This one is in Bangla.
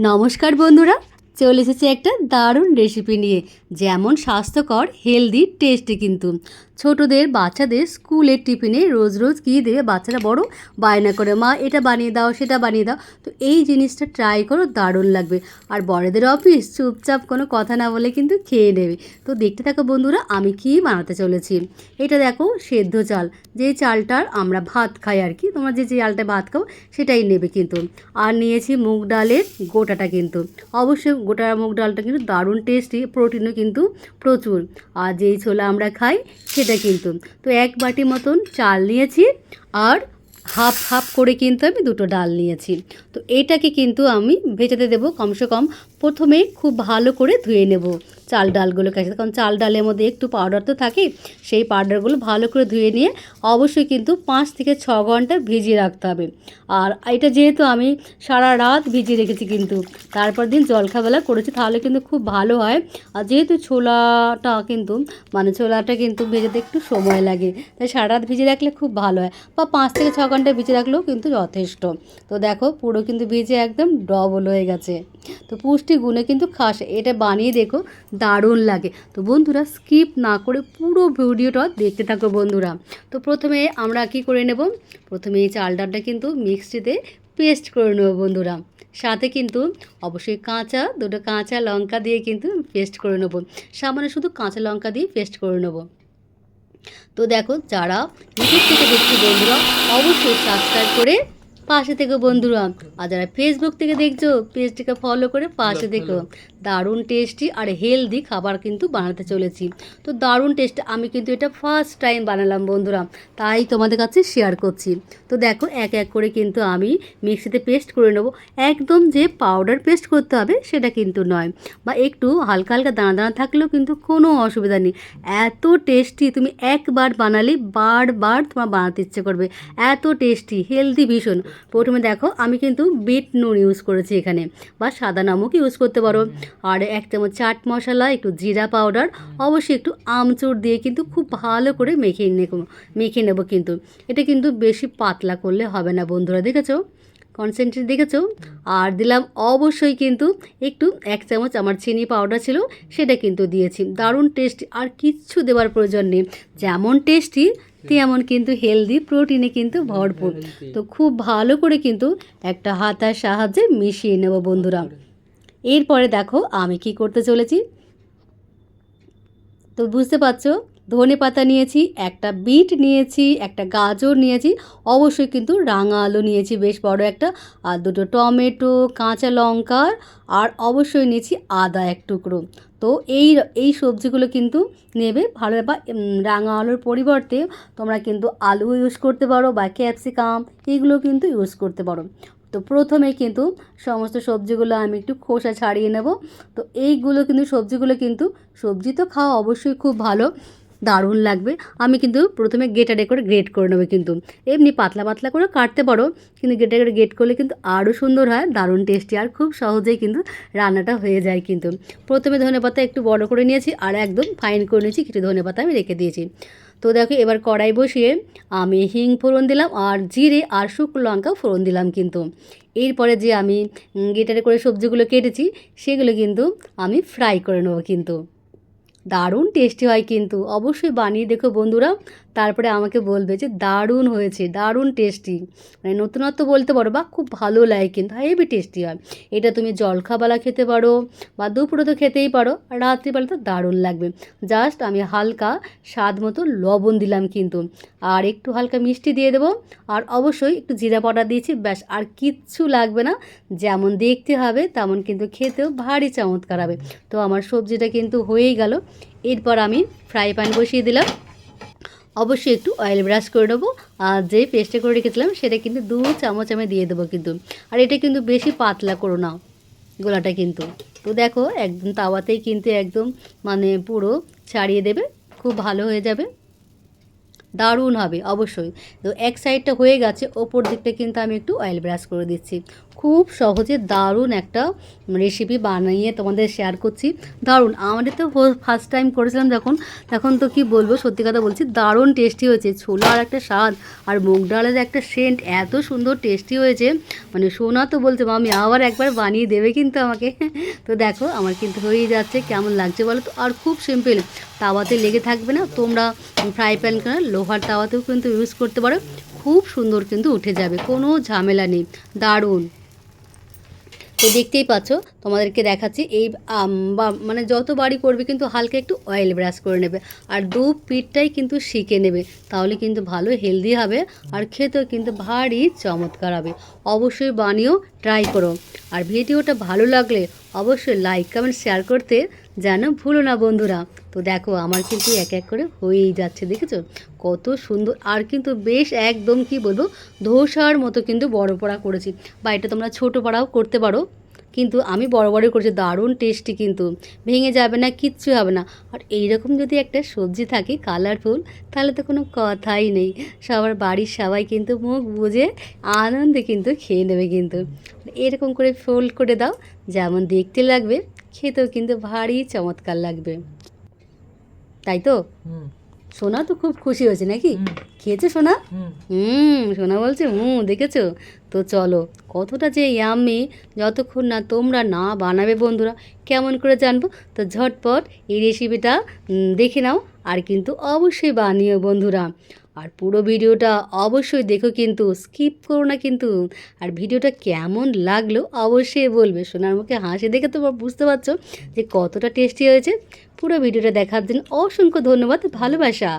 নমস্কার বন্ধুরা, চলে এসেছি একটা দারুণ রেসিপি নিয়ে। যেমন স্বাস্থ্যকর, হেলদি, টেস্টি কিন্তু ছোটদের বাচ্চাদের স্কুলের টিফিনে রোজ রোজ কী দেবে বাচ্চারা বড় বায়না করে, মা এটা বানিয়ে দাও সেটা বানিয়ে দাও। তো এই জিনিসটা ট্রাই করো, দারুণ লাগবে। আর বড়দের অফিস চুপচাপ কোনো কথা না বলে কিন্তু খেয়ে নেবে। তো দেখতে থাকো বন্ধুরা, আমি কী বানাতে চলেছি। এটা দেখো সেদ্ধ চাল, যেই চালটার আমরা ভাত খাই আর কি, তোমরা যে চালটা ভাত খাও সেটাই নেবে কিন্তু। আর নিয়েছি মুগ ডালের গোটাটা কিন্তু, অবশ্যই গোটা মুগ ডালটা কিন্তু দারুণ টেস্টি, প্রোটিনও কিন্তু প্রচুর। আর যেই ছোলা আমরা খাই সেটা কিন্তু। তো এক বাটি মতন চাল নিয়েছি, আর হাফ হাফ করে কিন্তু আমি দুটো ডাল নিয়েছি। তো এইটাকে কিন্তু আমি ভেজাতে দেবো কমসে কম। প্রথমে খুব ভালো করে ধুয়ে নেব চাল ডালগুলোর কাছে, কারণ চাল ডালের মধ্যে একটু পাউডার তো থাকে। সেই পাউডারগুলো ভালো করে ধুয়ে নিয়ে অবশ্যই কিন্তু 5 থেকে 6 ঘন্টা ভিজিয়ে রাখতে হবে। আর এটা যেহেতু আমি সারা রাত ভিজিয়ে রেখেছি কিন্তু, তারপর দিন জলখাবেলা করেছি, তাহলে কিন্তু খুব ভালো হয়। আর যেহেতু ছোলাটা কিন্তু ভেজাতে একটু সময় লাগে, তাই সারা রাত ভিজিয়ে রাখলে খুব ভালো হয়, বা 5 থেকে 6 ঘন্টা ভিজিয়ে রাখলেও কিন্তু যথেষ্ট। তো দেখো পুরো কিন্তু ভিজে একদম ডবল হয়ে গেছে। তো পুষ্টি গুণে কিন্তু খাস, এটা বানিয়ে দেখো, দারুণ লাগে। তো বন্ধুরা স্কিপ না করে পুরো ভিডিওটা দেখতে থাকো বন্ধুরা। তো প্রথমে আমরা কি করে নেব, প্রথমে এই চাল ডালটা কিন্তু মিক্সিতে পেস্ট করে নেব বন্ধুরা। সাথে কিন্তু অবশ্যই দুটো কাঁচা লঙ্কা দিয়ে কিন্তু পেস্ট করে নেব, সামান্য শুধু কাঁচা লঙ্কা দিয়ে পেস্ট করে নেব। তো দেখো যারা ইউটিউব থেকে দেখছি বন্ধুরা, অবশ্যই সাবস্ক্রাইব করে পাশে থেকো বন্ধুরা। আর যারা ফেসবুক থেকে দেখছো, পেজটিকে ফলো করে পাশে থেকো। দারুণ টেস্টি আর হেলদি খাবার কিন্তু বানাতে চলেছি। তো দারুণ টেস্টি, আমি কিন্তু এটা ফার্স্ট টাইম বানালাম বন্ধুরা, তাই তোমাদের কাছে শেয়ার করছি। তো দেখো এক এক করে কিন্তু আমি মিক্সিতে পেস্ট করে নেব। একদম যে পাউডার পেস্ট করতে হবে সেটা কিন্তু নয়, বা একটু হালকা হালকা দানা দানা থাকলেও কিন্তু কোনো অসুবিধা নেই। এত টেস্টি, তুমি একবার বানালে বারবার তোমার বানাতে ইচ্ছে করবে, এত টেস্টি, হেলদি ভীষণ। প্রথমে দেখো আমি কিন্তু বিট নুন ইউজ করেছি এখানে, বা সাদা নমক ইউজ করতে পারো। আর 1 চামচ চাট মশলা, একটু জিরা পাউডার, অবশ্যই একটু আমচুর দিয়ে কিন্তু খুব ভালো করে মেখে নেব কিন্তু। এটা কিন্তু বেশি পাতলা করলে হবে না বন্ধুরা, দেখেছো কনসেন্ট্রেট দেখেছো। আর দিলাম অবশ্যই কিন্তু একটু 1 চামচ আমার চিনি পাউডার ছিল, সেটা কিন্তু দিয়েছি। দারুণ টেস্টি, আর কিচ্ছু দেওয়ার প্রয়োজন নেই, যেমন টেস্টি তেমন কিন্তু হেলদি, প্রোটিনে কিন্তু ভরপুর। তো খুব ভালো করে কিন্তু একটা হাতার সাহায্যে মিশিয়ে নেব বন্ধুরা। এরপরে দেখো আমি কি করতে চলেছি, তো বুঝতে পারছো। ধনে পাতা নিয়েছি, একটা বিট নিয়েছি, একটা গাজর নিয়েছি, অবশ্যই কিন্তু রাঙা আলু নিয়েছি বেশ বড় একটা, আর দুটো টমেটো, কাঁচা লঙ্কা, আর অবশ্যই নিয়েছি আদা 1 টুকরো। তো এই সবজিগুলো কিন্তু নেবে ভালো, বা রাঙা আলুর পরিবর্তে তোমরা কিন্তু আলু ইউজ করতে পারো, বা ক্যাপসিকাম, এইগুলো কিন্তু ইউজ করতে পারো। তো প্রথমে কিন্তু সমস্ত সবজিগুলো আমি একটু খোসা ছাড়িয়ে নেব। তো এইগুলো কিন্তু সবজি তো খাওয়া অবশ্যই খুব ভালো, দারুণ লাগবে। আমি কিন্তু প্রথমে গ্রেটারে করে গ্রেট করে নেবো কিন্তু, এমনি পাতলা পাতলা করে কাটতে পারো, কিন্তু গ্রেটারে করে গ্রেট করলে কিন্তু আরও সুন্দর হয়, দারুণ টেস্টি, আর খুব সহজেই কিন্তু রান্নাটা হয়ে যায় কিন্তু। প্রথমে ধনেপাতা একটু বড় করে নিয়েছি, আর একদম ফাইন করে নিয়েছি, কিছু ধনেপাতা আমি রেখে দিয়েছি। তো দেখো এবার কড়াই বসিয়ে আমি হিং ফোড়ন দিলাম, আর জিরে আর শুকনো লঙ্কা ফোড়ন দিলাম কিন্তু। এরপরে যে আমি গ্রেটারে করে সবজিগুলো কেটেছি সেগুলো কিন্তু আমি ফ্রাই করে নেবো কিন্তু। দারুণ টেস্টি হয় কিন্তু, অবশ্যই বানিয়ে দেখো বন্ধুরা, তারপরে আমাকে বলবে যে দারুণ হয়েছে, দারুণ টেস্টি। মানে নতুনত্ব বলতে পারো, বা খুব ভালো লাগে কিন্তু, হেভি টেস্টি হয়। এটা তুমি জলখাবালা খেতে পারো, বা দুপুরে তো খেতেই পারো, আর রাত্রিবেলা তো দারুণ লাগবে। জাস্ট আমি হালকা স্বাদ মতো লবণ দিলাম কিন্তু, আর একটু হালকা মিষ্টি দিয়ে দেবো, আর অবশ্যই একটু জিরা পাউডার দিয়েছি, ব্যাস আর কিচ্ছু লাগবে না। যেমন দেখতে হবে তেমন কিন্তু খেতেও ভারী চমৎকার হবে। তো আমার সবজিটা কিন্তু হয়েই গেল। এরপর আমি ফ্রাই প্যান বসিয়ে দিলাম, অবশ্যই একটু অয়েল ব্রাশ করে নেবো, আর যে পেস্টটা করে রেখেছিলাম সেটা কিন্তু 2 চামচ আমি দিয়ে দেবো কিন্তু। আর এটা কিন্তু বেশি পাতলা করো না গোলাটা কিন্তু। তো দেখো একদম তাওয়াতেই কিন্তু একদম পুরো ছাড়িয়ে দেবে, খুব ভালো হয়ে যাবে, দারুণ হবে অবশ্যই। তো এক সাইডটা হয়ে গেছে, ওপর দিকটা কিন্তু আমি একটু অয়েল ব্রাশ করে দিচ্ছি। খুব সহজে দারুণ একটা রেসিপি বানিয়ে তোমাদের শেয়ার করছি। দারুণ, আমাদের তো ফার্স্ট টাইম করেছিলাম তখন তো কি বলবো, সত্যি কথা বলছি দারুণ টেস্টি হয়েছে। ছোলার একটা স্বাদ আর মুগ ডালের একটা সেন্ট এত সুন্দর টেস্টি হয়েছে, মানে সোনা তো বলছে মামি আবার একবার বানিয়ে দেবে কিন্তু আমাকে। তো দেখো আমার কিন্তু হয়েই যাচ্ছে, কেমন লাগছে বলো তো। আর খুব সিম্পল, তাওয়াতে লেগে থাকবে না, তোমরা ফ্রাই প্যান লোহার তাওয়াতেও কিন্তু ইউজ করতে পারো, খুব সুন্দর কিন্তু উঠে যাবে, কোনো ঝামেলা নেই, দারুণ। তো দেখতেই পাচ্ছ, তোমাদেরকে দেখাচ্ছি এই মানে যত বাড়ি করবে কিন্তু হালকা একটু অয়েল ব্রাশ করে নেবে, আর দু পিঠটাই কিন্তু শিখে নেবে, তাহলে কিন্তু ভালো হেলদি হবে আর খেতেও কিন্তু ভারী চমৎকার হবে। অবশ্যই বানিয়েও ট্রাই করো, আর ভিডিওটা ভালো লাগলে অবশ্যই লাইক কমেন্ট শেয়ার করতে যেন ভুলো না বন্ধুরা। তো দেখো আমার কিন্তু এক এক করে হয়েই যাচ্ছে, দেখেছো কত সুন্দর। আর কিন্তু বেশ একদম কি বলবো, ধোসার মতো কিন্তু বড় পড়া করেছি, বা এটা তোমরা ছোটো পাড়াও করতে পারো, কিন্তু আমি বড় বড় করেছি, দারুণ টেস্টি, কিন্তু ভেঙে যাবে না, কিচ্ছু হবে না। আর এইরকম যদি একটা সবজি থাকে কালারফুল, তাহলে তো কোনো কথাই নেই, সবার বাড়ির সবাই কিন্তু মুখ বুজে আনন্দে কিন্তু খেয়ে নেবে। কিন্তু এরকম করে ফোল্ড করে দাও, যেমন দেখতে লাগবে খেতেও কিন্তু ভারী চমৎকার লাগবে, তাই তো? সোনা তো খুব খুশি হয়েছে নাকি? খেয়েছো সোনা? সোনা বলছে দেখেছো? তো চলো, কতটা যে ইয়াম্মি, যতক্ষণ না তোমরা না বানাবে বন্ধুরা কেমন করে জানবো? তো ঝটপট এই রেসিপিটা দেখে নাও, আর কিন্তু অবশ্যই বানিও বন্ধুরা। আর পুরো ভিডিওটা অবশ্যই দেখো, কিন্তু স্কিপ করো না কিন্তু। আর ভিডিওটা কেমন লাগলো অবশ্যই বলবে। সোনার মুখে হাসি দেখে তো বুঝতে পারছো যে কতটা টেস্টি হয়েছে। পুরো ভিডিওটা দেখার জন্য অসংখ্য ধন্যবাদ, ভালোবাসা।